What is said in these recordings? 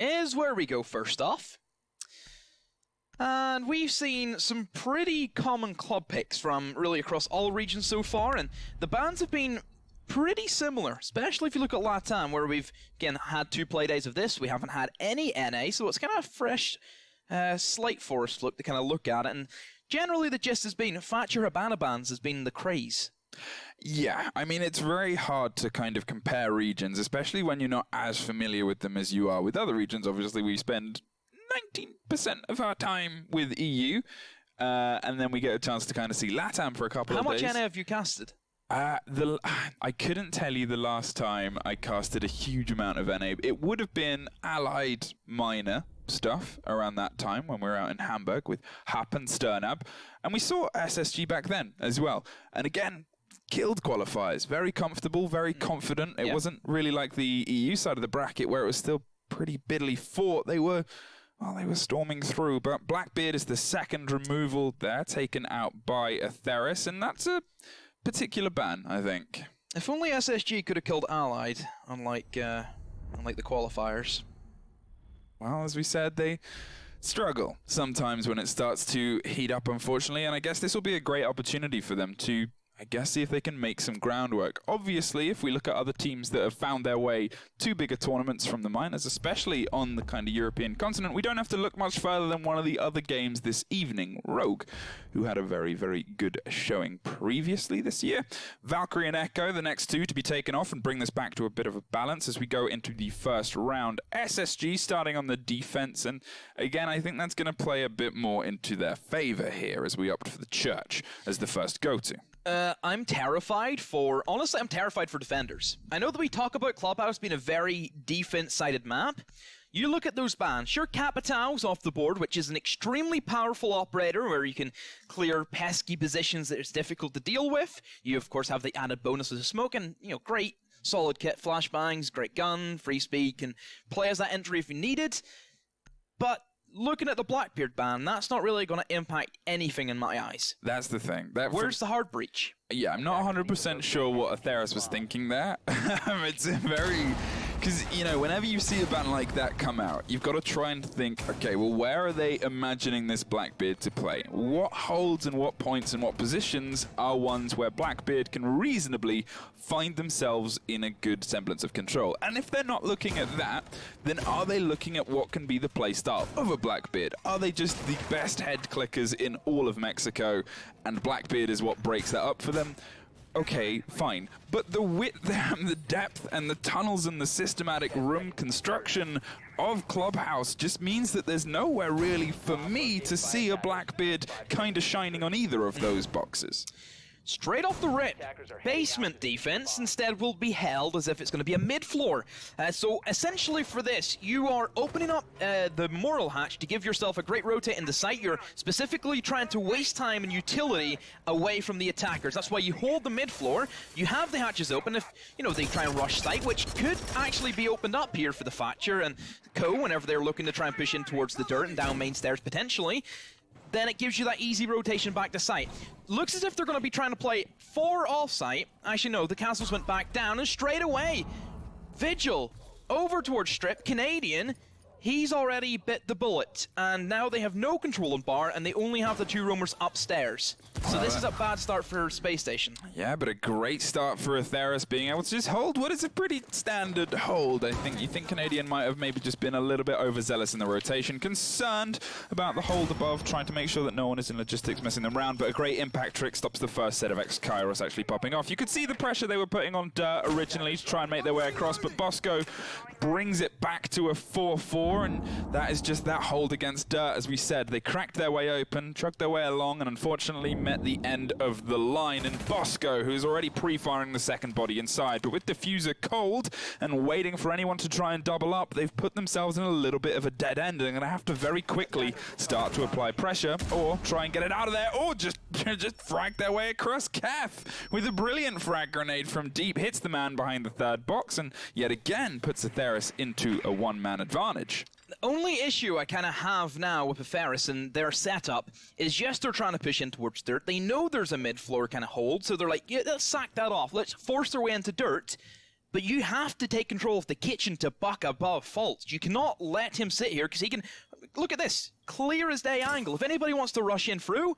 is where we go first off. And we've seen some pretty common club picks from really across all regions so far, and the bans have been pretty similar, especially if you look at LATAM, where we've, again, had 2 play days of this. We haven't had any NA, so it's kind of a fresh, slight forest look to kind of look at it, and generally the gist has been Thatcher Habana bans has been the craze. Yeah, I mean, it's very hard to kind of compare regions, especially when you're not as familiar with them as you are with other regions. Obviously, we spend 19% of our time with EU, and then we get a chance to kind of see LATAM for a couple of days. How much NA have you casted? I couldn't tell you the last time I casted a huge amount of NA. It would have been Allied minor stuff around that time when we were out in Hamburg with Hap and Sternab, and we saw SSG back then as well. And again, killed qualifiers. Very comfortable, very confident. It wasn't really like the EU side of the bracket where it was still pretty bitterly fought. They were storming through, but Blackbeard is the second removal there, taken out by Atheris, and that's a particular ban, I think. If only SSG could have killed Allied, unlike the qualifiers. Well, as we said, they struggle sometimes when it starts to heat up, unfortunately, and I guess this will be a great opportunity for them to, see if they can make some groundwork. Obviously, if we look at other teams that have found their way to bigger tournaments from the minors, especially on the kind of European continent, we don't have to look much further than one of the other games this evening, Rogue, who had a very, very good showing previously this year. Valkyrie and Echo, the next 2 to be taken off and bring this back to a bit of a balance as we go into the first round. SSG starting on the defense, and again, I think that's going to play a bit more into their favor here as we opt for the Church as the first go-to. I'm terrified for defenders. I know that we talk about Clubhouse being a very defense-sided map. You look at those bans. Sure, Capital's off the board, which is an extremely powerful operator where you can clear pesky positions that it's difficult to deal with. You, of course, have the added bonus of the smoke, and, great solid kit, flashbangs, great gun, free speed, can play as that entry if you need it. But looking at the Blackbeard ban, that's not really going to impact anything in my eyes. That's the thing. Where's the hard breach? Yeah, I'm not 100% sure what Atheris was thinking there. It's a very... Because, whenever you see a ban like that come out, you've got to try and think, okay, well, where are they imagining this Blackbeard to play? What holds and what points and what positions are ones where Blackbeard can reasonably find themselves in a good semblance of control? And if they're not looking at that, then are they looking at what can be the playstyle of a Blackbeard? Are they just the best head clickers in all of Mexico, and Blackbeard is what breaks that up for them? Okay, fine. But the width and the depth and the tunnels and the systematic room construction of Clubhouse just means that there's nowhere really for me to see a Blackbeard kind of shining on either of those boxes. Straight off the rip, basement defense instead will be held as if it's going to be a mid-floor. So essentially for this, you are opening up the Moral Hatch to give yourself a great rotate in the site. You're specifically trying to waste time and utility away from the attackers. That's why you hold the mid-floor. You have the hatches open if, they try and rush site, which could actually be opened up here for the Thatcher and Co. whenever they're looking to try and push in towards the dirt and down main stairs potentially. Then it gives you that easy rotation back to site. Looks as if they're going to be trying to play 4 off-site. Actually, no, the castles went back down, and straight away, Vigil over towards Strip. Canadian, he's already bit the bullet, and now they have no control on bar, and they only have the 2 roamers upstairs. So this is a bad start for Spacestation. Yeah, but a great start for Atheris being able to just hold what is a pretty standard hold. You think Canadian might have maybe just been a little bit overzealous in the rotation, concerned about the hold above, trying to make sure that no one is in logistics messing them around, but a great impact trick stops the first set of X-Kairos actually popping off. You could see the pressure they were putting on Dirt originally to try and make their way across, but Bosco brings it back to a 4-4, and that is just that hold against Dirt. As we said, they cracked their way open, chugged their way along, and unfortunately met the end of the line. And Bosco, who's already pre-firing the second body inside, but with Diffuser cold and waiting for anyone to try and double up, they've put themselves in a little bit of a dead end, and they're going to have to very quickly start to apply pressure, or try and get it out of there, or just frag their way across. Kef, with a brilliant frag grenade from deep, hits the man behind the third box, and yet again puts Atheris into a one-man advantage. The only issue I kind of have now with Atheris and their setup is, yes, they're trying to push in towards dirt. They know there's a mid-floor kind of hold, so they're like, yeah, let's sack that off. Let's force their way into dirt. But you have to take control of the kitchen to buck above faults. You cannot let him sit here, because he can... Look at this. Clear as day angle. If anybody wants to rush in through,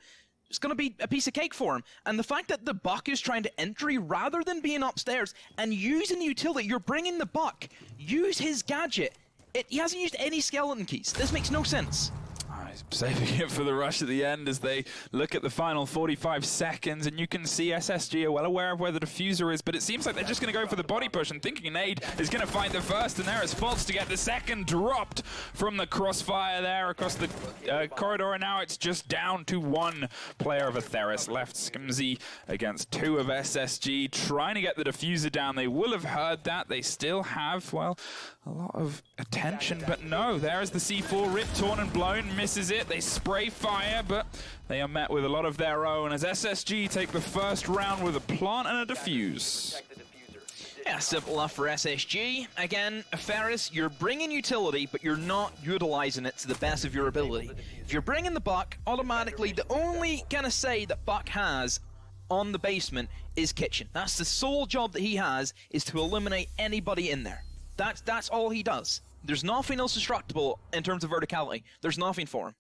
it's going to be a piece of cake for him. And the fact that the buck is trying to entry rather than being upstairs and using the utility, you're bringing the buck. Use his gadget. He hasn't used any skeleton keys. This makes no sense. He's saving it for the rush at the end as they look at the final 45 seconds, and you can see SSG are well aware of where the diffuser is, but it seems like they're just going to go for the body push and thinking Nade is going to find the first, and there is Faults to get the second, dropped from the crossfire there across the corridor, and now it's just down to one player of Atheris left. Skimzy against two of SSG, trying to get the diffuser down. They will have heard that. They still have, well, a lot of attention, but no, there's the C4 ripped, torn and blown, misses it. They spray fire, but they are met with a lot of their own as SSG take the first round with a plant and a defuse. Yeah, simple enough for SSG. Again, Atheris, you're bringing utility, but you're not utilizing it to the best of your ability. If you're bringing the buck, automatically the only kind of say that buck has on the basement is kitchen. That's the sole job that he has, is to eliminate anybody in there. That's all he does. There's nothing else destructible in terms of verticality. There's nothing for him.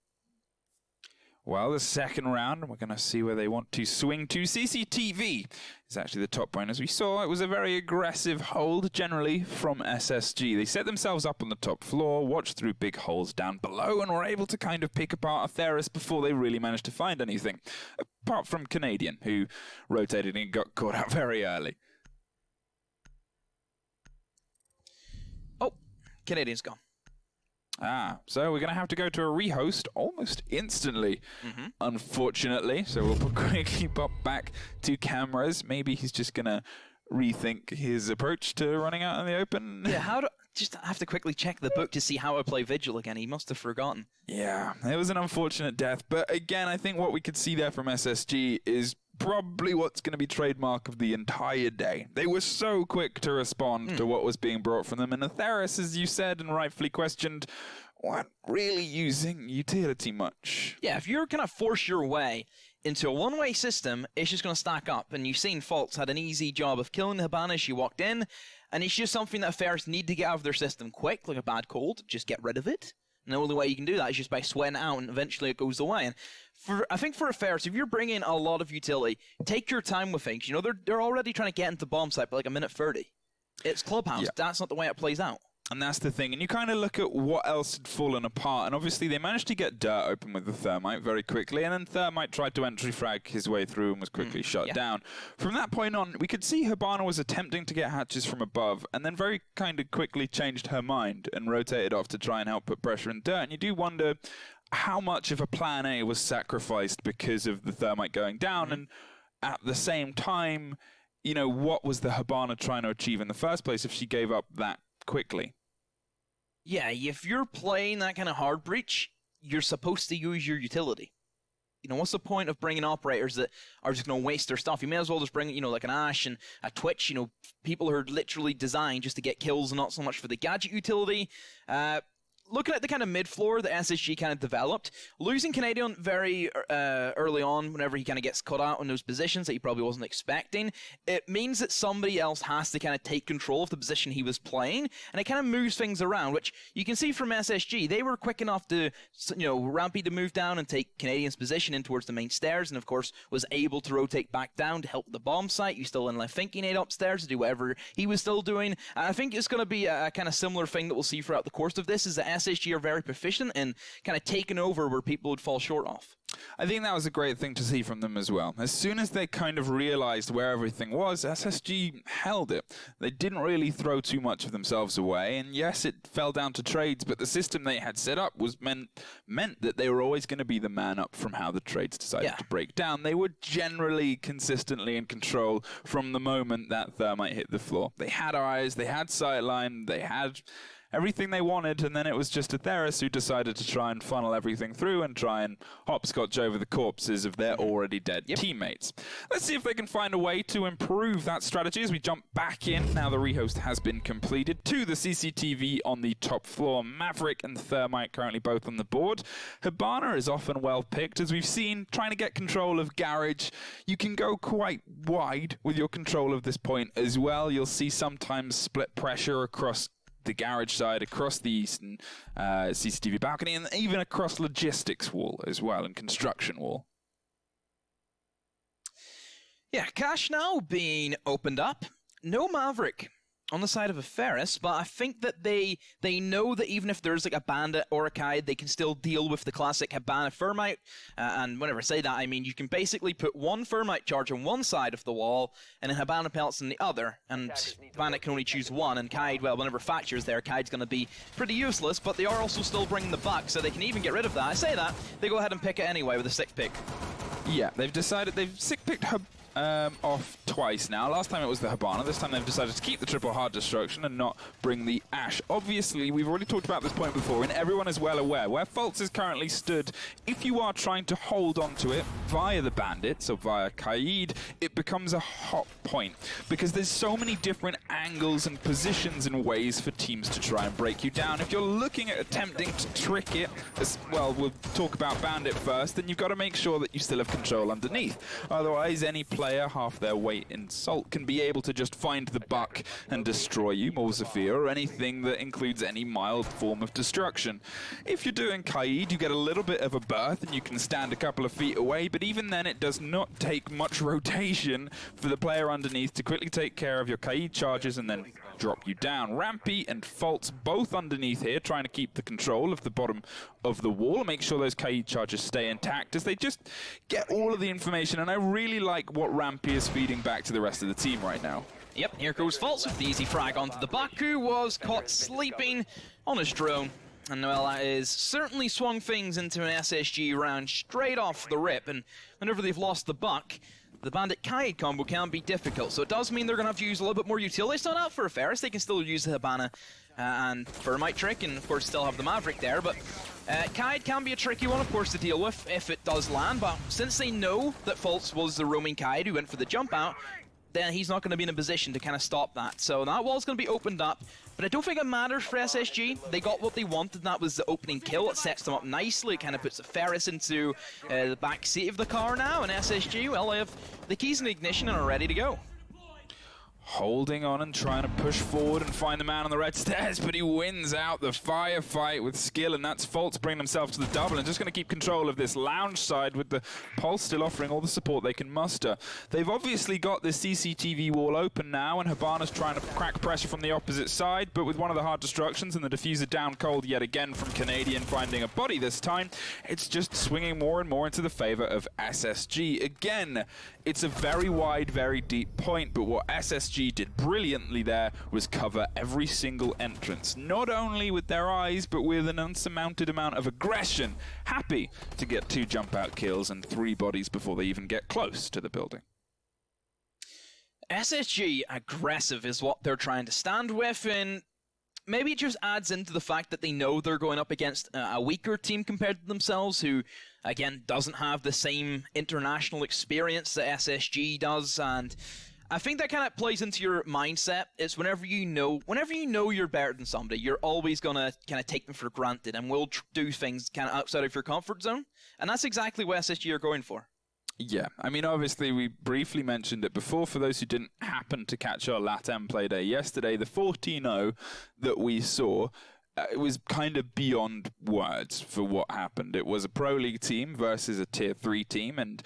Well, the second round, we're going to see where they want to swing to. CCTV is actually the top point. As we saw, it was a very aggressive hold, generally, from SSG. They set themselves up on the top floor, watched through big holes down below, and were able to kind of pick apart Atheris before they really managed to find anything. Apart from Canadian, who rotated and got caught out very early. Oh, Canadian's gone. So we're going to have to go to a rehost almost instantly, unfortunately. So we'll quickly pop back to cameras. Maybe he's just going to rethink his approach to running out in the open. Yeah, just have to quickly check the book to see how I play Vigil again. He must have forgotten. Yeah, it was an unfortunate death. But again, I think what we could see there from SSG is probably what's going to be trademark of the entire day. They were so quick to respond to what was being brought from them. And Atheris, as you said and rightfully questioned, weren't really using utility much. Yeah, if you're going to force your way into a one-way system, it's just going to stack up. And you've seen Faults had an easy job of killing the Hibana as she walked in. And it's just something that Atheris need to get out of their system quick, like a bad cold. Just get rid of it. And the only way you can do that is just by sweating out, and eventually it goes away. And I think for Atheris, if you're bringing a lot of utility, take your time with things. You know, they're already trying to get into bomb site by like a minute 30. It's Clubhouse. Yeah. That's not the way it plays out. And that's the thing. And you kind of look at what else had fallen apart. And obviously they managed to get dirt open with the Thermite very quickly. And then Thermite tried to entry frag his way through and was quickly shut down. From that point on, we could see Hibana was attempting to get hatches from above and then very kind of quickly changed her mind and rotated off to try and help put pressure in dirt. And you do wonder how much of a plan A was sacrificed because of the Thermite going down. And at the same time, you know, what was the Hibana trying to achieve in the first place if she gave up that quickly? Yeah, if you're playing that kind of hard breach, you're supposed to use your utility. You know, what's the point of bringing operators that are just going to waste their stuff? You may as well just bring, you know, like an Ashe and a Twitch, you know, people who are literally designed just to get kills and not so much for the gadget utility. Looking at the kind of mid-floor that SSG kind of developed, losing Canadian very early on, whenever he kind of gets cut out in those positions that he probably wasn't expecting, it means that somebody else has to kind of take control of the position he was playing, and it kind of moves things around, which you can see from SSG. They were quick enough to, you know, Rampy to move down and take Canadian's position in towards the main stairs, and of course was able to rotate back down to help the bomb site. You still in left thinking aid upstairs to do whatever he was still doing. And I think it's going to be a kind of similar thing that we'll see throughout the course of this, is that SSG are very proficient in kind of taking over where people would fall short of. I think that was a great thing to see from them as well. As soon as they kind of realized where everything was, SSG held it. They didn't really throw too much of themselves away, and yes, it fell down to trades, but the system they had set up was meant that they were always going to be the man up from how the trades decided to break down. They were generally consistently in control from the moment that Thermite hit the floor. They had eyes, they had sightline, they had everything they wanted, and then it was just Atheris who decided to try and funnel everything through and try and hopscotch over the corpses of their already dead teammates. Let's see if they can find a way to improve that strategy as we jump back in. Now the rehost has been completed to the CCTV on the top floor. Maverick and Thermite currently both on the board. Hibana is often well picked, as we've seen, trying to get control of Garage. You can go quite wide with your control of this point as well. You'll see sometimes split pressure across the Garage side, across the eastern CCTV balcony, and even across logistics wall as well, and construction wall. Yeah, cache now being opened up. No Maverick on the side of Atheris, but I think that they know that even if there's like a Bandit or a Kaid, they can still deal with the classic Hibana Thermite. And whenever I say that, I mean you can basically put one Thermite charge on one side of the wall and then Hibana pellets on the other, and Bandit can only choose one, and Kaid, well, whenever Thatcher's there, Kaid's going to be pretty useless, but they are also still bringing the buck, so they can even get rid of that. I say that, they go ahead and pick it anyway with a 6 pick. Yeah, they've decided, they've 6 picked off twice now. Last time it was the Hibana. This time they've decided to keep the triple hard destruction and not bring the Ash. Obviously, we've already talked about this point before, and everyone is well aware where Fultz is currently stood. If you are trying to hold onto it via the Bandits or via Kaid, it becomes a hot point because there's so many different angles and positions and ways for teams to try and break you down. If you're looking at attempting to trick it, as well, we'll talk about Bandit first, then you've got to make sure that you still have control underneath. Otherwise, any player half their weight in salt can be able to just find the buck and destroy you, Mulzafir, or anything that includes any mild form of destruction. If you're doing Kaid, you get a little bit of a berth and you can stand a couple of feet away, but even then it does not take much rotation for the player underneath to quickly take care of your Kaid charges and then drop you down. Rampy and Fultz both underneath here, trying to keep the control of the bottom of the wall, make sure those Kaid charges stay intact as they just get all of the information, and I really like what Rampy is feeding back to the rest of the team right now. Yep, here goes Fultz with the easy frag onto the buck, who was caught sleeping on his drone. And well, that is certainly swung things into an SSG round straight off the rip, and whenever they've lost the buck, the Bandit Kaid combo can be difficult, so it does mean they're going to have to use a little bit more utility. Still out for Atheris, they can still use the Hibana and Thermite trick, and of course still have the Maverick there, but Kaid can be a tricky one, of course, to deal with if it does land, but since they know that Fultz was the roaming Kaid who went for the jump out, then he's not going to be in a position to kind of stop that. So that wall's going to be opened up, but I don't think it matters for SSG. They got what they wanted, and that was the opening kill. It sets them up nicely. It kind of puts Atheris into the back seat of the car now, and SSG, well, they have the keys in the ignition and are ready to go. Holding on and trying to push forward and find the man on the red stairs, but he wins out the firefight with skill, and that's Fultz bringing himself to the double and just going to keep control of this lounge side with the Pulse still offering all the support they can muster. They've obviously got the CCTV wall open now, and Hibana's trying to crack pressure from the opposite side, but with one of the hard destructions and the diffuser down cold yet again from Canadian finding a body this time, it's just swinging more and more into the favor of SSG. Again, it's a very wide, very deep point, but what SSG did brilliantly there was cover every single entrance, not only with their eyes, but with an unsurmounted amount of aggression, happy to get 2 jump out kills and 3 bodies before they even get close to the building. SSG aggressive is what they're trying to stand with, and maybe it just adds into the fact that they know they're going up against a weaker team compared to themselves, who, again, doesn't have the same international experience that SSG does, and I think that kind of plays into your mindset. It's whenever you know you're better than somebody, you're always going to kind of take them for granted and will do things kind of outside of your comfort zone, and that's exactly what SSG are going for. Yeah, I mean, obviously, we briefly mentioned it before. For those who didn't happen to catch our LATAM play day yesterday, the 14-0 that we saw, it was kind of beyond words for what happened. It was a Pro League team versus a Tier 3 team, and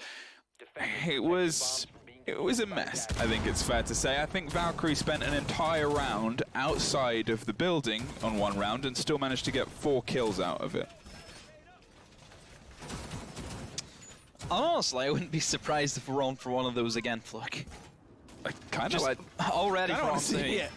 it was a mess, I think it's fair to say. I think Valkyrie spent an entire round outside of the building on one round and still managed to get 4 kills out of it. Honestly, I wouldn't be surprised if we're on for one of those again, Fluck. I kind of like... Already promising. Yeah.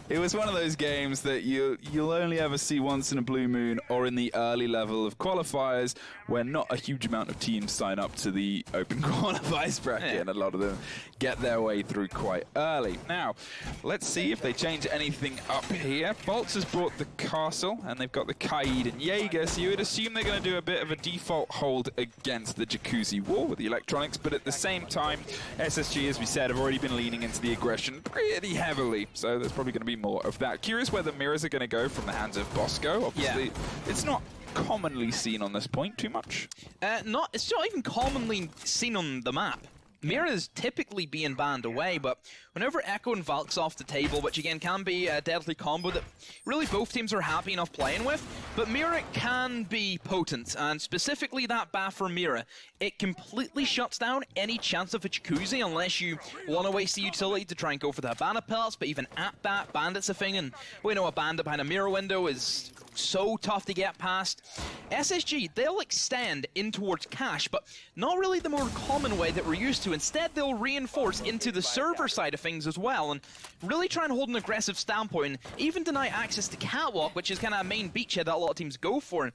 It was one of those games that you'll only ever see once in a blue moon or in the early level of qualifiers where not a huge amount of teams sign up to the open qualifiers bracket, and a lot of them get their way through quite early. Now, let's see if they change anything up here. Bolts has brought the castle, and they've got the Kaid and Jaeger, so you would assume they're going to do a bit of a default hold against the Jacuzzi wall with the electronics, but at the same time, SSG, as we said, have already been leaning into the aggression pretty heavily, so there's probably going to be more of that. Curious where the mirrors are going to go from the hands of Bosco. Obviously, it's not commonly seen on this point too much. It's not even commonly seen on the map. Mira is typically being banned away, but whenever Echo and Valk's off the table, which again can be a deadly combo that really both teams are happy enough playing with, but Mira can be potent, and specifically that buff for Mira, it completely shuts down any chance of a Jacuzzi unless you want to waste the utility to try and go for the Habana pellets, but even at that, Bandit's a thing, and we know a Bandit behind a Mira window is so tough to get past. SSG, they'll extend in towards cash, but not really the more common way that we're used to. Instead, they'll reinforce into the server side of things as well, and really try and hold an aggressive standpoint, and even deny access to Catwalk, which is kind of a main beachhead that a lot of teams go for.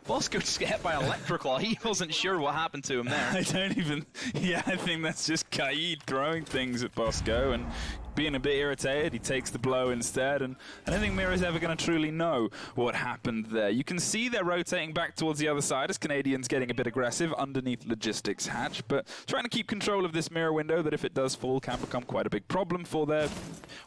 Bosco just got hit by Electroclaw. He wasn't sure what happened to him there. I think that's just Kaid throwing things at Bosco and being a bit irritated. He takes the blow instead, and I don't think Mira's ever going to truly know what happened there. You can see they're rotating back towards the other side as Canadians getting a bit aggressive underneath Logistics hatch, but trying to keep control of this mirror window that if it does fall can become quite a big problem for their,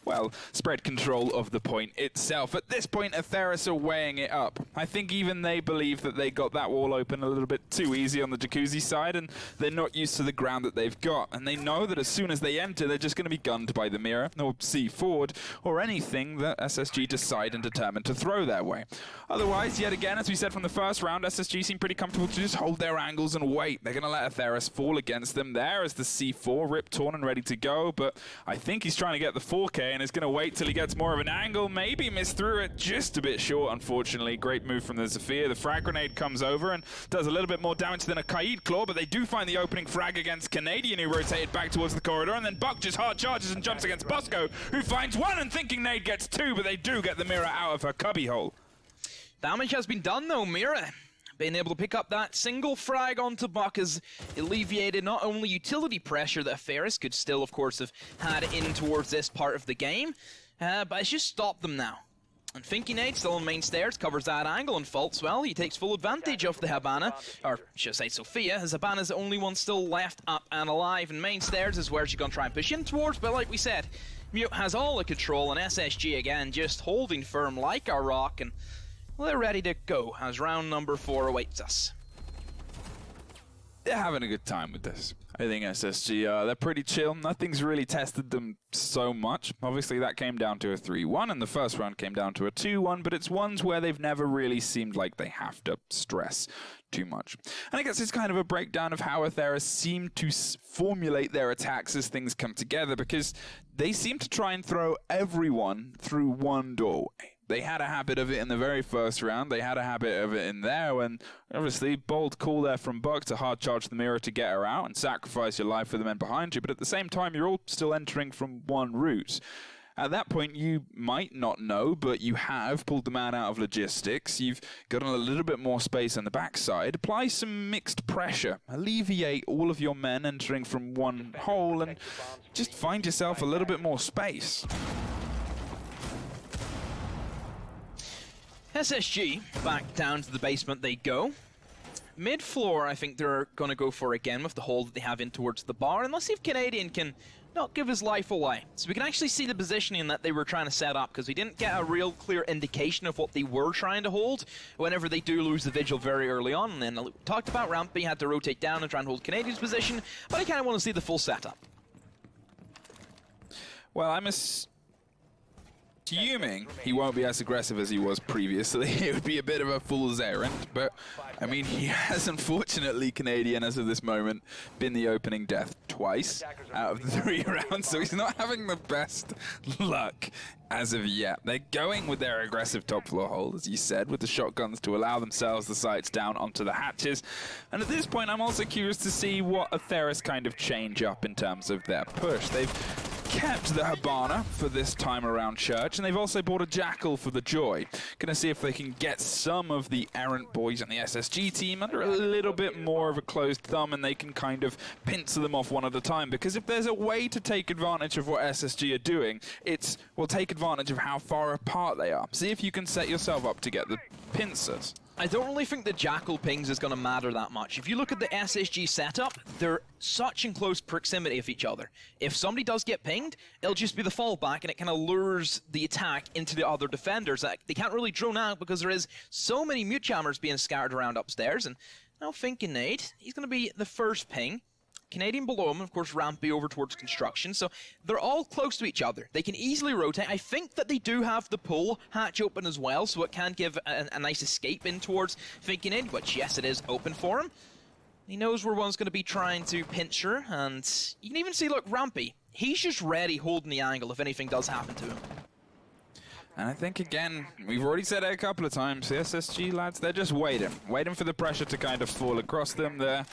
well, spread control of the point itself. At this point, Atheris are weighing it up. I think even they believe that they got that wall open a little bit too easy on the Jacuzzi side, and they're not used to the ground that they've got, and they know that as soon as they enter, they're just going to be gunned by the mirror, or C4'd, or anything that SSG decide and determine to throw their way. Otherwise, yet again, as we said from the first round, SSG seem pretty comfortable to just hold their angles and wait. They're going to let Atheris fall against them. There is the C4, ripped, torn, and ready to go, but I think he's trying to get the 4K and is going to wait till he gets more of an angle, maybe miss through it, just a bit short, unfortunately. Great move from the Zephyr. The frag grenade comes over and does a little bit more damage than a Kaid Claw, but they do find the opening frag against Canadian, who rotated back towards the corridor, and then Buck just hard charges and jumps against Bosco, who finds one and thinking Nade gets two, but they do get the mirror out of her cubbyhole. Damage has been done though. Mira being able to pick up that single frag onto Buck has alleviated not only utility pressure that Atheris could still, of course, have had in towards this part of the game, but it's just stopped them now. And Finky Nade still on main stairs, covers that angle, and Faults, well, he takes full advantage of the Habana, or should I say Sophia, as Habana's the only one still left up and alive, and main stairs is where she's going to try and push in towards, but like we said, Mute has all the control, and SSG again just holding firm like a rock, and well, they're ready to go as round number 4 awaits us. They're having a good time with this. I think SSG, they're pretty chill. Nothing's really tested them so much. Obviously, that came down to a 3-1, and the first round came down to a 2-1, but it's ones where they've never really seemed like they have to stress too much. And I guess it's kind of a breakdown of how Atheris seem to formulate their attacks as things come together, because they seem to try and throw everyone through one doorway. They had a habit of it in the very first round. They had a habit of it in there when, obviously, bold call there from Buck to hard charge the mirror to get her out and sacrifice your life for the men behind you. But at the same time, you're all still entering from one route. At that point, you might not know, but you have pulled the man out of logistics. You've gotten a little bit more space on the backside. Apply some mixed pressure. Alleviate all of your men entering from one hole and just find yourself a little bit more space. SSG, back down to the basement they go. Mid-floor, I think they're going to go for again with the hold that they have in towards the bar, and let's see if Canadian can not give his life away. So we can actually see the positioning that they were trying to set up, because we didn't get a real clear indication of what they were trying to hold whenever they do lose the vigil very early on. And then we talked about Rampy had to rotate down and try and hold Canadian's position, but I kind of want to see the full setup. Well, I'm assuming he won't be as aggressive as he was previously. It would be a bit of a fool's errand, but I mean, he has unfortunately, Canadian, as of this moment, been the opening death twice out of the 3 rounds, so he's not having the best luck as of yet. They're going with their aggressive top floor hold, as you said, with the shotguns to allow themselves the sights down onto the hatches. And at this point, I'm also curious to see what Atheris kind of change up in terms of their push. They've kept the Habana for this time around Church, and they've also bought a Jackal for the Joy. Gonna see if they can get some of the errant boys on the SSG team under a little bit more of a closed thumb, and they can kind of pincer them off one at a time. Because if there's a way to take advantage of what SSG are doing, it's, well, take advantage of how far apart they are. See if you can set yourself up to get the pincers. I don't really think the Jackal pings is going to matter that much. If you look at the SSG setup, they're such in close proximity of each other. If somebody does get pinged, it'll just be the fallback, and it kind of lures the attack into the other defenders. They can't really drone out because there is so many mute jammers being scattered around upstairs. And now Finkenade, he's going to be the first ping. Canadian below him, of course, Rampy over towards construction, so they're all close to each other. They can easily rotate. I think that they do have the pull hatch open as well, so it can give a nice escape in towards Finkenade, which, yes, it is open for him. He knows where one's going to be trying to pinch her, and you can even see, look, Rampy, he's just ready holding the angle if anything does happen to him. And I think, again, we've already said it a couple of times, the SSG lads, they're just waiting for the pressure to kind of fall across them. They're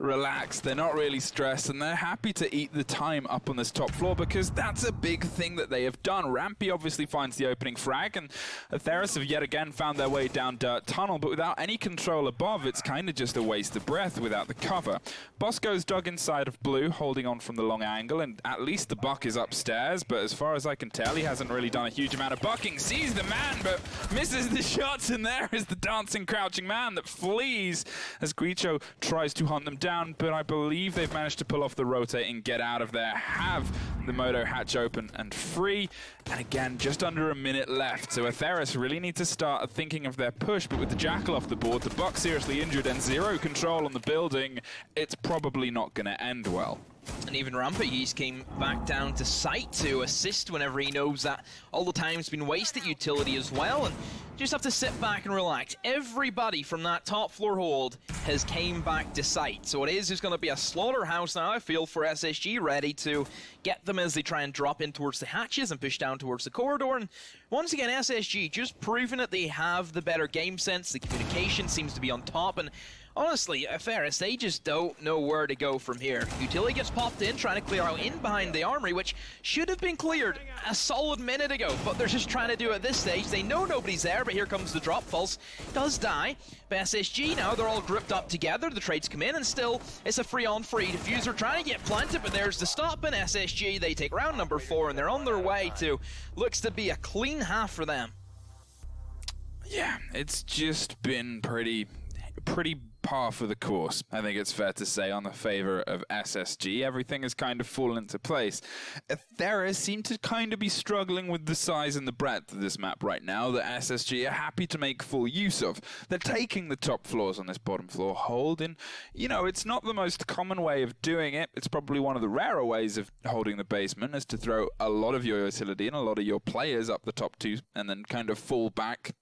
relaxed, they're not really stressed, and they're happy to eat the time up on this top floor because that's a big thing that they have done. Rampy obviously finds the opening frag, and Atheris have yet again found their way down Dirt Tunnel, but without any control above, it's kind of just a waste of breath without the cover. Bosco's dug inside of Blue, holding on from the long angle, and at least the buck is upstairs, but as far as I can tell, he hasn't really done a huge amount of bucking. Sees the man, but misses the shots, and there is the dancing, crouching man that flees as Gricho tries to hunt them down. But I believe they've managed to pull off the rotate and get out of there, have the Moto hatch open and free, and again, just under a minute left. So Atheris really need to start thinking of their push, but with the Jackal off the board, the Buck seriously injured, and zero control on the building, it's probably not going to end well. And even Rampy, he's came back down to site to assist whenever he knows that all the time's been wasted, utility as well, and just have to sit back and relax. Everybody from that top floor hold has came back to site, so it is just going to be a slaughterhouse now, I feel, for SSG, ready to get them as they try and drop in towards the hatches and push down towards the corridor. And once again, SSG just proving that they have the better game sense, the communication seems to be on top, and honestly, Atheris, they just don't know where to go from here. Utility gets popped in, trying to clear out in behind the armory, which should have been cleared a solid minute ago, but they're just trying to do it at this stage. They know nobody's there, but here comes the drop. False does die. But SSG now, they're all grouped up together. The trades come in, and still, it's a free-on-free. Diffuser trying to get planted, but there's the stop, and SSG, they take round number 4, and they're on their way to, looks to be a clean half for them. Yeah, it's just been pretty par for the course, I think it's fair to say, on the favor of SSG. Everything has kind of fallen into place. Atheris seem to kind of be struggling with the size and the breadth of this map right now that SSG are happy to make full use of. They're taking the top floors on this bottom floor hold, and, you know, it's not the most common way of doing it. It's probably one of the rarer ways of holding the basement, is to throw a lot of your utility and a lot of your players up the top two and then kind of fall back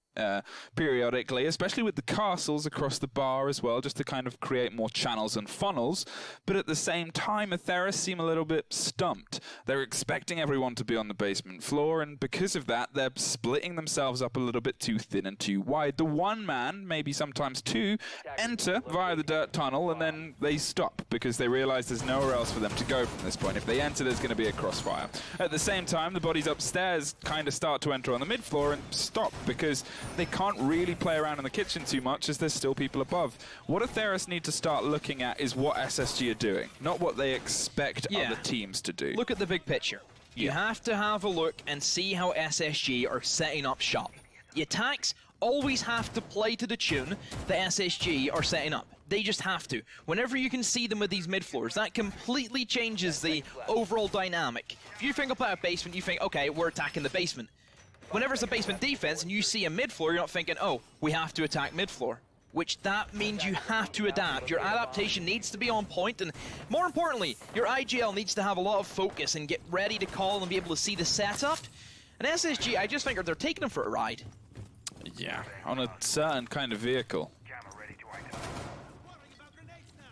periodically, especially with the castles across the bar as well, just to kind of create more channels and funnels. But at the same time, Atheris seem a little bit stumped. They're expecting everyone to be on the basement floor, and because of that, they're splitting themselves up a little bit too thin and too wide. The one man, maybe sometimes two, enter via the dirt tunnel, and then they stop because they realize there's nowhere else for them to go from this point. If they enter, there's going to be a crossfire. At the same time, the bodies upstairs kind of start to enter on the mid floor and stop because they can't really play around in the kitchen too much as there's still people above. What Atheris need to start looking at is what SSG are doing, not what they expect other teams to do. Look at the big picture. You have to have a look and see how SSG are setting up shop. The attacks always have to play to the tune that SSG are setting up. They just have to. Whenever you can see them with these mid-floors, that completely changes the overall dynamic. If you think about a basement, you think, okay, we're attacking the basement. Whenever it's a basement defense and you see a mid-floor, you're not thinking, oh, we have to attack mid-floor. Which that means you have to adapt. Your adaptation needs to be on point, and more importantly, your IGL needs to have a lot of focus and get ready to call and be able to see the setup. And SSG, I just think they're taking them for a ride. Yeah, on a certain kind of vehicle.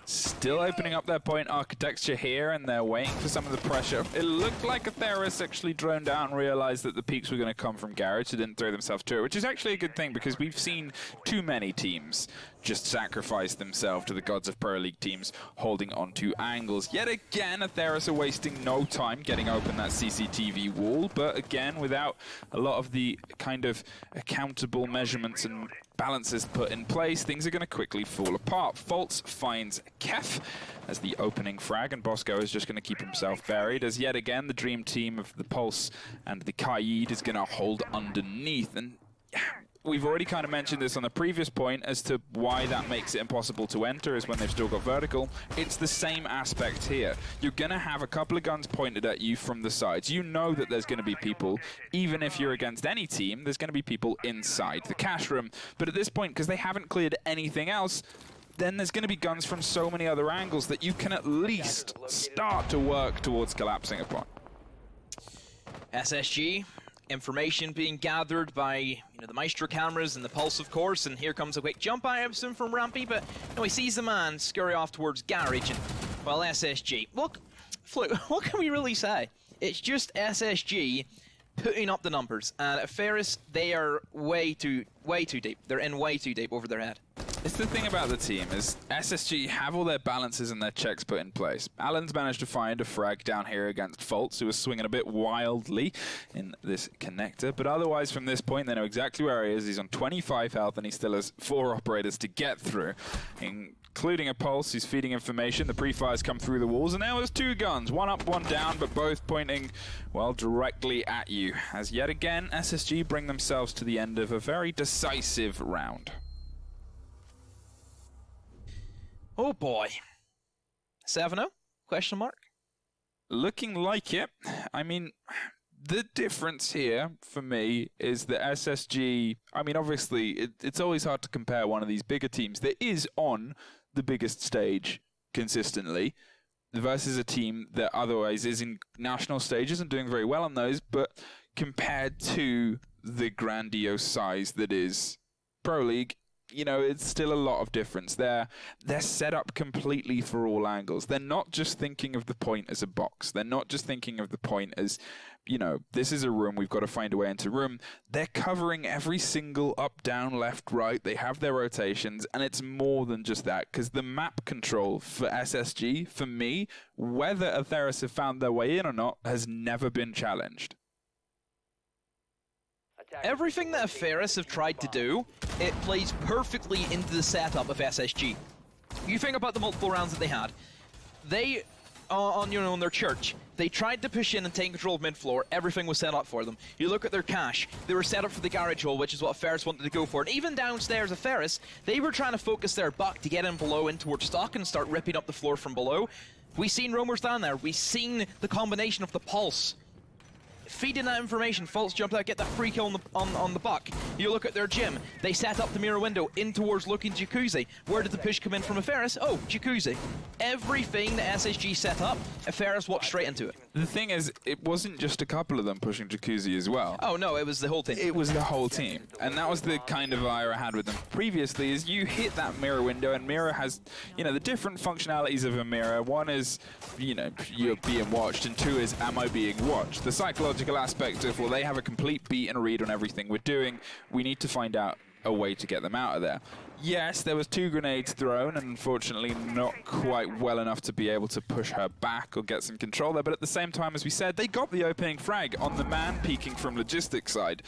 Still opening up their point architecture here, and they're waiting for some of the pressure. It looked like Atheris actually droned out and realized that the peaks were going to come from Garage, so didn't throw themselves to it, which is actually a good thing because we've seen too many teams just sacrifice themselves to the gods of Pro League teams holding onto angles. Yet again, Atheris are wasting no time getting open that CCTV wall, but again, without a lot of the kind of accountable measurements and balances put in place, things are going to quickly fall apart. Faults finds Kef as the opening frag, and Bosco is just going to keep himself buried, as yet again the dream team of the Pulse and the Kaid is going to hold underneath. And we've already kind of mentioned this on the previous point as to why that makes it impossible to enter is when they've still got vertical. It's the same aspect here. You're going to have a couple of guns pointed at you from the sides. You know that there's going to be people, even if you're against any team, there's going to be people inside the cash room. But at this point, because they haven't cleared anything else, then there's going to be guns from so many other angles that you can at least start to work towards collapsing upon. SSG. Information being gathered by the Maestro cameras and the Pulse, of course, and here comes a quick jump out of him from Rampy, but he sees the man scurry off towards Garage, and well, SSG. Look, Fluke, what can we really say? It's just SSG putting up the numbers, and at Atheris, they are way too deep. They're in way too deep over their head. It's the thing about the team is SSG have all their balances and their checks put in place. Alan's managed to find a frag down here against Faults, who was swinging a bit wildly in this connector, but otherwise from this point they know exactly where he is. He's on 25 health and he still has 4 operators to get through, including a Pulse who's feeding information. The pre-fires come through the walls, and there was 2 guns, one up, one down, but both pointing, well, directly at you. As yet again, SSG bring themselves to the end of a very decisive round. Oh boy. 7-0? Question mark? Looking like it. I mean, the difference here for me is that SSG, I mean, obviously, it's always hard to compare one of these bigger teams that is on the biggest stage consistently versus a team that otherwise is in national stages and doing very well on those, but compared to the grandiose size that is Pro League, it's still a lot of difference. They're set up completely for all angles. They're not just thinking of the point as a box. They're not just thinking of the point as, this is a room, we've got to find a way into room. They're covering every single up, down, left, right. They have their rotations, and it's more than just that, because the map control for SSG, for me, whether Atheris have found their way in or not, has never been challenged. Everything that Atheris have tried to do, it plays perfectly into the setup of SSG. You think about the multiple rounds that they had. They, on their church, they tried to push in and take control of mid-floor. Everything was set up for them. You look at their cache, they were set up for the garage hole, which is what Atheris wanted to go for. And even downstairs Atheris, they were trying to focus their buck to get in below in towards stock and start ripping up the floor from below. We've seen roamers down there. We've seen the combination of the Pulse feeding that information. Faults jumped out, get that free kill on the buck. You look at their gym. They set up the mirror window in towards looking Jacuzzi. Where did the push come in from Atheris? Oh, Jacuzzi. Everything that SSG set up, Atheris walked straight into it. The thing is, it wasn't just a couple of them pushing Jacuzzi as well. Oh no, it was the whole team. It was the whole team. And that was the kind of ire I had with them previously, is you hit that mirror window, and mirror has, the different functionalities of a mirror. One is, you're being watched, and 2 is, am I being watched? The psychological aspect of, well, they have a complete beat and read on everything we're doing. We need to find out a way to get them out of there. Yes, there was 2 grenades thrown, and unfortunately not quite well enough to be able to push her back or get some control there, but at the same time, as we said, they got the opening frag on the man peeking from logistics side.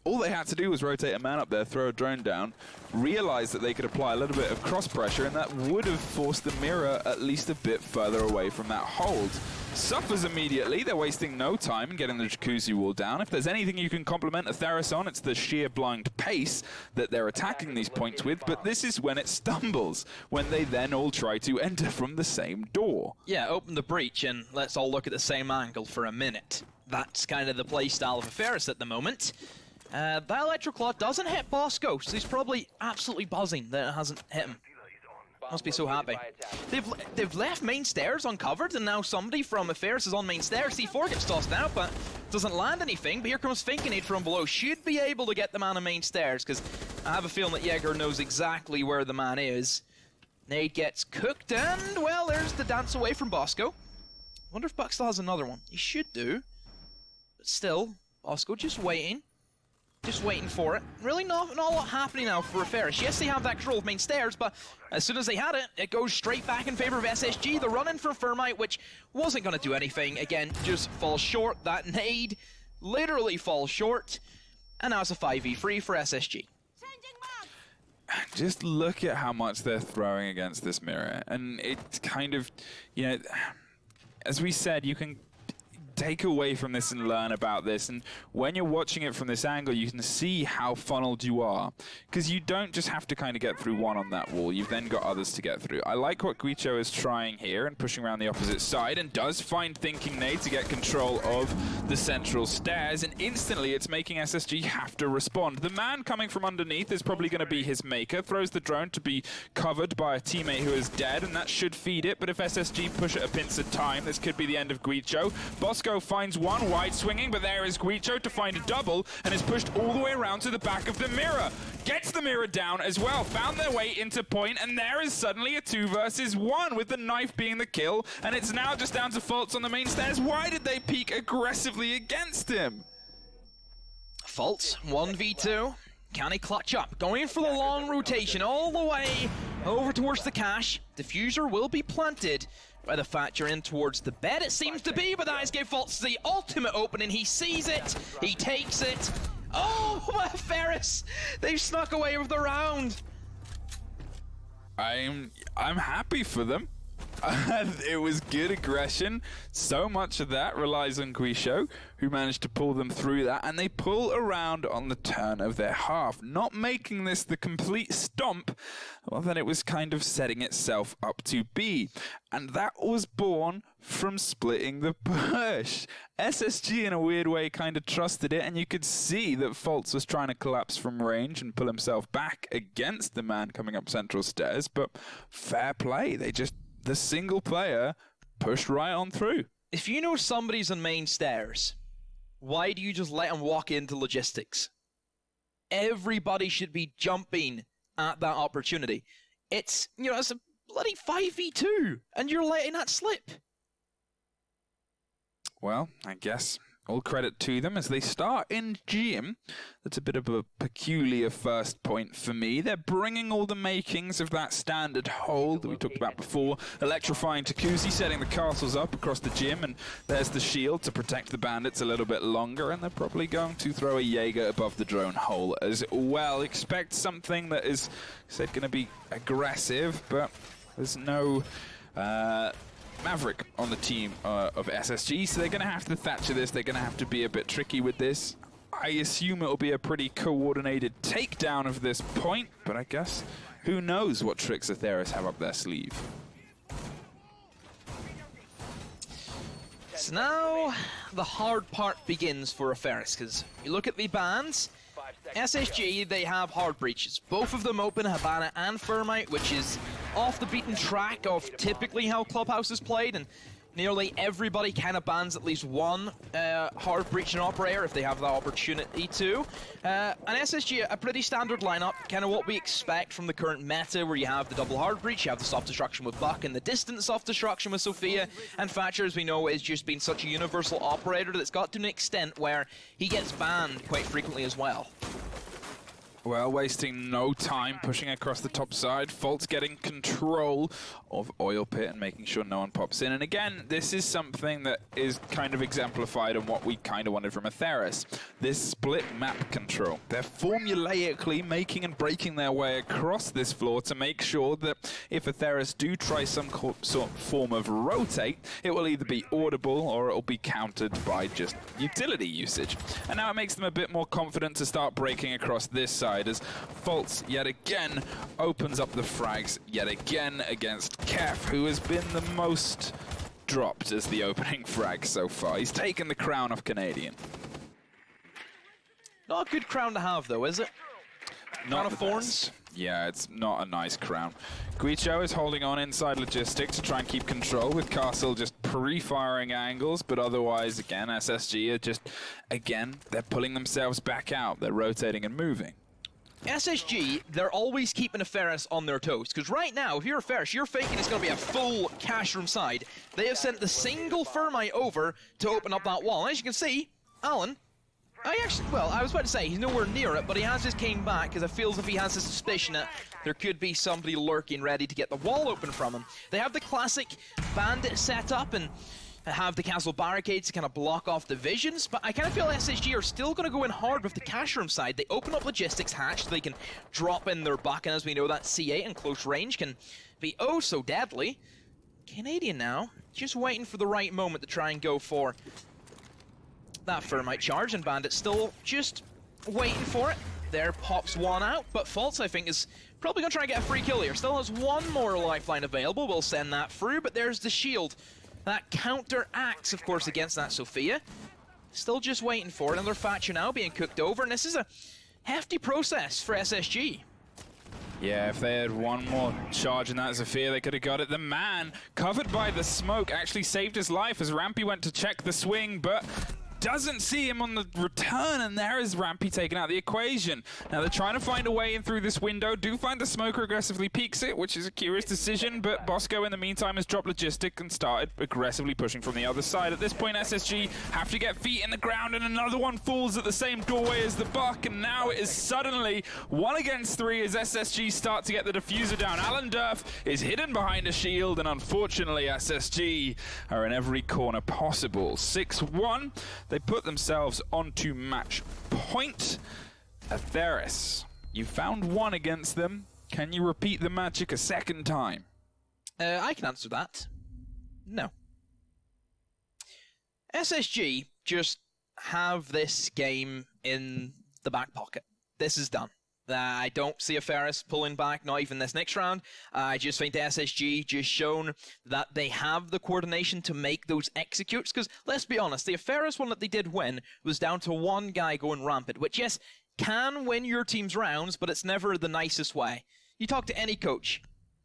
All they had to do was rotate a man up there, throw a drone down, realize that they could apply a little bit of cross pressure, and that would have forced the mirror at least a bit further away from that hold. Suffers immediately. They're wasting no time in getting the Jacuzzi wall down. If there's anything you can compliment Atheris on, it's the sheer blind pace that they're attacking these points with, but this is when it stumbles, when they then all try to enter from the same door. Yeah, open the breach and let's all look at the same angle for a minute. That's kind of the playstyle of Atheris at the moment. That Electro Claw doesn't hit Bosco, so he's probably absolutely buzzing that it hasn't hit him. Must be so happy. They've left main stairs uncovered, and now somebody from Atheris is on main stairs. C4 gets tossed out, but doesn't land anything. But here comes Finkenade from below. Should be able to get the man on main stairs, because I have a feeling that Jaeger knows exactly where the man is. Nade gets cooked, and, well, there's the dance away from Bosco. Wonder if Buck still has another one. He should do. But still, Bosco just waiting. Just waiting for it. Really not a lot happening now for Atheris. Yes, they have that control of main stairs, but as soon as they had it, it goes straight back in favor of SSG. The run-in for Thermite, which wasn't going to do anything. Again, just falls short. That nade literally falls short. And now it's a 5v3 for SSG. Just look at how much they're throwing against this mirror. And it's kind of, you know, as we said, you can take away from this and learn about this, and when you're watching it from this angle you can see how funneled you are, because you don't just have to kind of get through one on that wall, you've then got others to get through. I like what Guicho is trying here and pushing around the opposite side, and does find Thinking Nade to get control of the central stairs, and instantly it's making SSG have to respond. The man coming from underneath is probably going to be his maker, throws the drone to be covered by a teammate who is dead, and that should feed it, but if SSG push at a pinch of time, this could be the end of Guicho. Bosco finds one wide swinging, but there is Guicho to find a double and is pushed all the way around to the back of the mirror. Gets the mirror down as well, found their way into point, and there is suddenly a 2 versus 1 with the knife being the kill, and it's now just down to Faults on the main stairs. Why did they peek aggressively against him? Faults 1v2. Can he clutch up? Going for the long rotation all the way over towards the cache. Diffuser will be planted by the Thatcher in towards the bed, it seems to be, but that is gave Faults the ultimate opening. He sees it, he takes it. Oh, Atheris! They've snuck away with the round. I'm happy for them. It was good aggression. So much of that relies on Guicho, who managed to pull them through that, and they pull around on the turn of their half, not making this the complete stomp, well, then it was kind of setting itself up to be. And that was born from splitting the push. SSG, in a weird way, kind of trusted it, and you could see that Faults was trying to collapse from range and pull himself back against the man coming up central stairs, but fair play. The single player pushed right on through. If you know somebody's on main stairs, why do you just let them walk into logistics? Everybody should be jumping at that opportunity. It's, you know, it's a bloody 5v2, and you're letting that slip. Well, I guess all credit to them as they start in gym. That's a bit of a peculiar first point for me. They're bringing all the makings of that standard hold that we talked about before. Electrifying Takuzi, setting the castles up across the gym, and there's the shield to protect the bandits a little bit longer, and they're probably going to throw a Jaeger above the drone hole as well. Expect something that is, said, going to be aggressive, but there's no Maverick on the team of SSG, so they're going to have to Thatcher this. They're going to have to be a bit tricky with this. I assume it'll be a pretty coordinated takedown of this point, but I guess who knows what tricks Atheris have up their sleeve. So now the hard part begins for Atheris, because you look at the bans. SSG, they have hard breaches. Both of them open, Habana and Thermite, which is off the beaten track of typically how Clubhouse is played, and nearly everybody kind of bans at least one hard breaching operator if they have the opportunity to. And SSG, a pretty standard lineup, kind of what we expect from the current meta, where you have the double hard breach, you have the soft destruction with Buck, and the distant soft destruction with Sophia. And Thatcher, as we know, has just been such a universal operator that's got to an extent where he gets banned quite frequently as well. Well, wasting no time, pushing across the top side. Faults getting control of Oil Pit and making sure no one pops in. And again, this is something that is kind of exemplified on what we kind of wanted from Atheris. This split map control. They're formulaically making and breaking their way across this floor to make sure that if Atheris do try some sort of form of rotate, it will either be audible or it will be countered by just utility usage. And now it makes them a bit more confident to start breaking across this side, as Faults yet again opens up the frags yet again against Kef, who has been the most dropped as the opening frag so far. He's taken the crown off Canadian. Not a good crown to have though, is it? Crown of Thorns? Yeah, it's not a nice crown. Guicho is holding on inside logistics to try and keep control, with Castle just pre-firing angles, but otherwise, again, SSG are just, again, they're pulling themselves back out. They're rotating and moving. SSG, they're always keeping Atheris on their toes, because right now, if you're Atheris, you're thinking it's going to be a full cash room side. They have sent the single Thermite over to open up that wall. And as you can see, Alan, I was about to say, he's nowhere near it, but he has just came back, because it feels as if he has a suspicion that there could be somebody lurking ready to get the wall open from him. They have the classic bandit set up, and have the castle barricades to kind of block off the visions, but I kind of feel SSG are still going to go in hard with the cash room side. They open up logistics hatch so they can drop in their buck, and as we know, that C8 in close range can be oh so deadly. Canadian now, just waiting for the right moment to try and go for that Thermite charge, and Bandit still just waiting for it. There pops one out, but False, I think, is probably going to try and get a free kill here. Still has one more lifeline available. We'll send that through, but there's the shield. That counteracts, of course, against that Sophia. Still just waiting for it. Another Thatcher now being cooked over, and this is a hefty process for SSG. Yeah, if they had one more charge in that Sophia, they could have got it. The man, covered by the smoke, actually saved his life as Rampy went to check the swing, but doesn't see him on the return, and there is Rampy taken out of the equation. Now they're trying to find a way in through this window, do find the smoker aggressively peeks it, which is a curious decision, but Bosco in the meantime has dropped logistic and started aggressively pushing from the other side. At this point, SSG have to get feet in the ground, and another one falls at the same doorway as the buck, and now it is suddenly 1 against 3 as SSG start to get the diffuser down. Alan Durf is hidden behind a shield, and unfortunately SSG are in every corner possible. 6-1. They put themselves onto match point. Atheris, you found 1 against them. Can you repeat the magic a second time? I can answer that. No. SSG just have this game in the back pocket. This is done. I don't see Atheris pulling back, not even this next round. I just think the SSG just shown that they have the coordination to make those executes, because let's be honest, the Atheris one that they did win was down to one guy going rampant, which, yes, can win your team's rounds, but it's never the nicest way. You talk to any coach,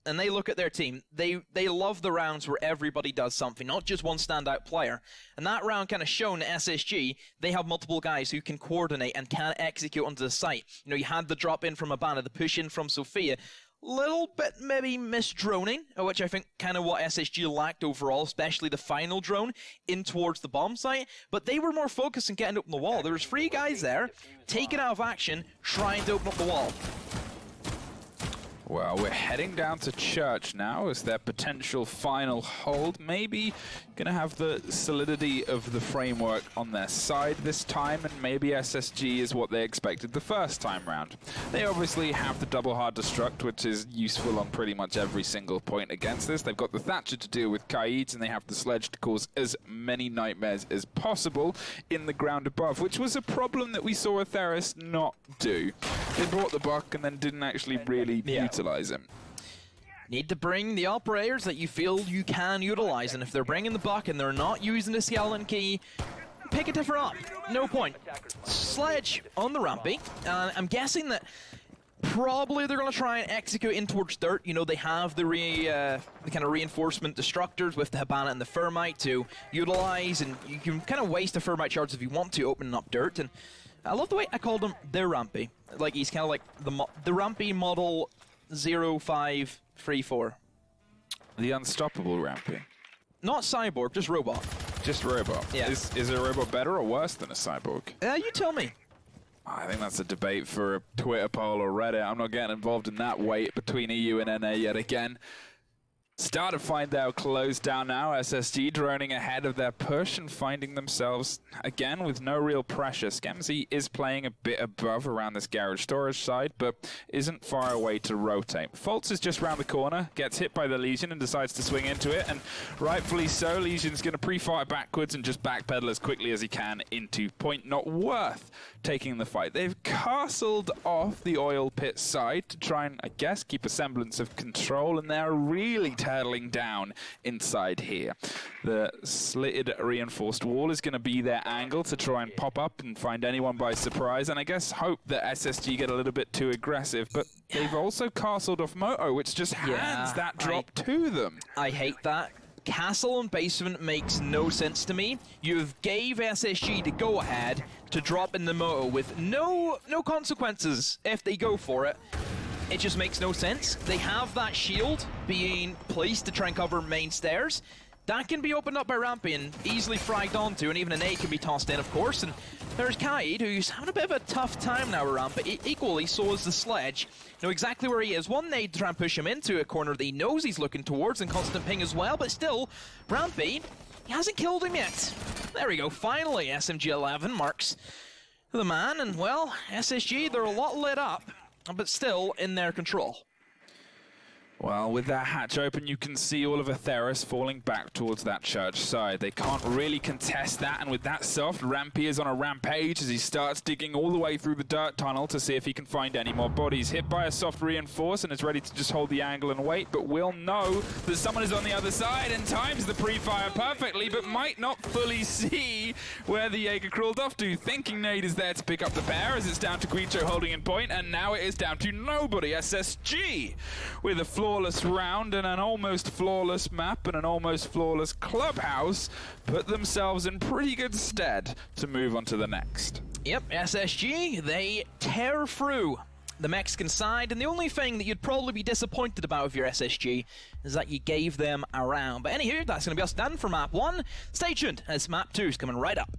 and they look at their team, they love the rounds where everybody does something, not just one standout player. And that round kind of shown SSG, they have multiple guys who can coordinate and can execute onto the site. You know, you had the drop in from Abana, the push in from Sophia, little bit maybe misdroning, which I think kind of what SSG lacked overall, especially the final drone in towards the bomb site, but they were more focused on getting open the wall. There was 3 guys there, taken out of action, trying to open up the wall. Well, we're heading down to Church now as their potential final hold. Maybe going to have the solidity of the framework on their side this time, and maybe SSG is what they expected the first time round. They obviously have the double hard destruct, which is useful on pretty much every single point against this. They've got the Thatcher to deal with Kaids, and they have the Sledge to cause as many nightmares as possible in the ground above, which was a problem that we saw Atheris not do. They brought the buck and then didn't actually really utilize him. Need to bring the operators that you feel you can utilize, and if they're bringing the buck and they're not using the skeleton key, pick a different op. No point. Sledge on the Rampy, and I'm guessing that probably they're going to try and execute in towards dirt. You know, they have the kind of reinforcement destructors with the Habana and the Thermite to utilize, and you can kind of waste the Thermite shards if you want to, opening up dirt. And I love the way I called him the Rampy. Like, he's kind of like the Rampy model 0534. The unstoppable Rampy. Not cyborg, just robot. Just robot. Yeah. Is a robot better or worse than a cyborg? You tell me. I think that's a debate for a Twitter poll or Reddit. I'm not getting involved in that weight between EU and NA yet again. Start to find out closed down now. SSG droning ahead of their push and finding themselves, again, with no real pressure. Skemzy is playing a bit above around this garage storage side, but isn't far away to rotate. Fultz is just round the corner, gets hit by the Legion and decides to swing into it, and rightfully so, Legion's going to pre-fire backwards and just backpedal as quickly as he can into point. Not worth taking the fight. They've castled off the oil pit side to try and, I guess, keep a semblance of control, and they're really turtling down inside here. The slitted reinforced wall is going to be their angle to try and pop up and find anyone by surprise, and I guess hope that SSG get a little bit too aggressive, but they've also castled off Moto, which just hands that drop to them. I hate that. castle and basement makes no sense to me. You've gave SSG the go-ahead to drop in the moto with no consequences if they go for it. It just makes no sense. They have that shield being placed to try and cover main stairs. That can be opened up by Rampy and easily fragged onto, and even an A can be tossed in, of course. And there's Kaid, who's having a bit of a tough time now around, but equally so is the Sledge. Know exactly where he is. One nade to try and push him into a corner that he knows he's looking towards, and constant ping as well, but still, Rampy, he hasn't killed him yet. There we go, finally, SMG11 marks the man, and well, SSG, they're a lot lit up, but still in their control. Well, with that hatch open, you can see all of Atheris falling back towards that church side. They can't really contest that, and with that soft, Rampy is on a rampage as he starts digging all the way through the dirt tunnel to see if he can find any more bodies. Hit by a soft reinforce and is ready to just hold the angle and wait, but will know that someone is on the other side and times the pre-fire perfectly, but might not fully see where the Jaeger crawled off to. Thinking Nade is there to pick up the pair as it's down to Guicho holding in point, and now it is down to nobody. SSG with a flawless round and an almost flawless map and an almost flawless clubhouse put themselves in pretty good stead to move on to the next. Yep, SSG, they tear through the Mexican side, and the only thing that you'd probably be disappointed about with your SSG is that you gave them a round. But anywho, that's going to be us done for Map 1. Stay tuned as Map 2 is coming right up.